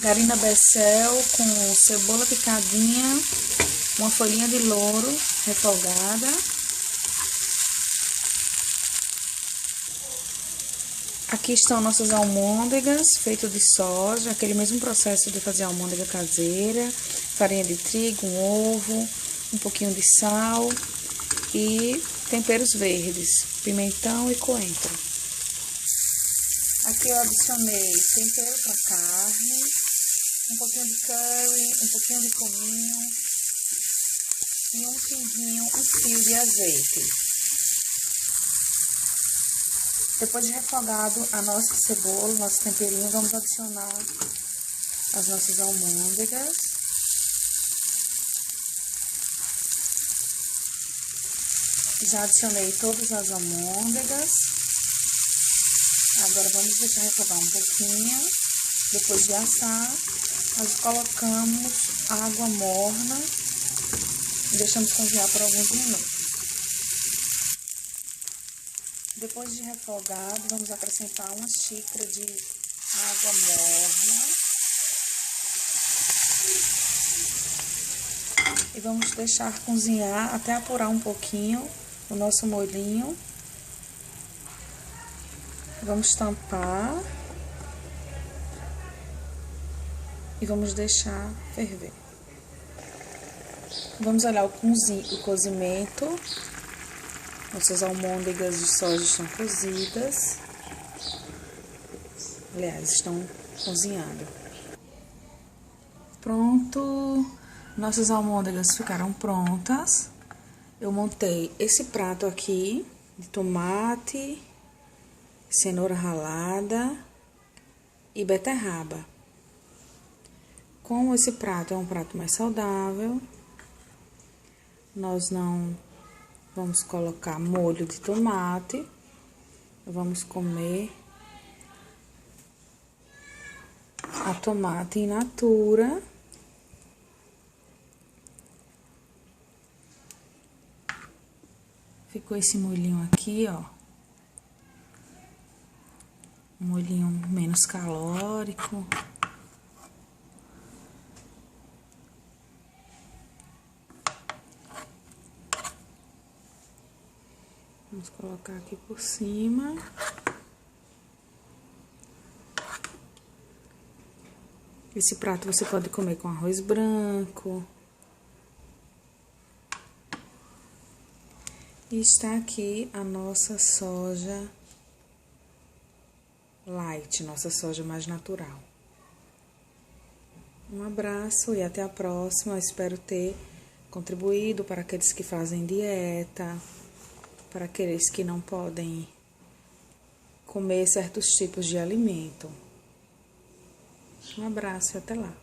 Garina becel com cebola picadinha, uma folhinha de louro refogada. Aqui estão nossas almôndegas, feito de soja, aquele mesmo processo de fazer almôndega caseira, farinha de trigo, um ovo, um pouquinho de sal e temperos verdes, pimentão e coentro. Aqui eu adicionei tempero para carne, um pouquinho de curry, um pouquinho de cominho e um fio de azeite. Depois de refogado a nossa cebola, nosso temperinho, vamos adicionar as nossas almôndegas. Já adicionei todas as almôndegas. Agora vamos deixar refogar um pouquinho. Depois de assar, nós colocamos água morna e deixamos cozinhar por alguns minutos. Depois de refogado, vamos acrescentar uma xícara de água morna. E vamos deixar cozinhar até apurar um pouquinho o nosso molhinho. Vamos tampar. E vamos deixar ferver. Vamos olhar o cozimento. Nossas almôndegas de soja estão cozidas. Aliás, estão cozinhando. Pronto. Nossas almôndegas ficaram prontas. Eu montei esse prato aqui de tomate, cenoura ralada e beterraba. Como esse prato é um prato mais saudável, nós não vamos colocar molho de tomate. Vamos comer a tomate in natura. Ficou esse molhinho aqui, ó. Um molhinho menos calórico. Vamos colocar aqui por cima. Esse prato você pode comer com arroz branco. E está aqui a nossa soja light, nossa soja mais natural. Um abraço e até a próxima. Eu espero ter contribuído para aqueles que fazem dieta, para aqueles que não podem comer certos tipos de alimento. Um abraço e até lá.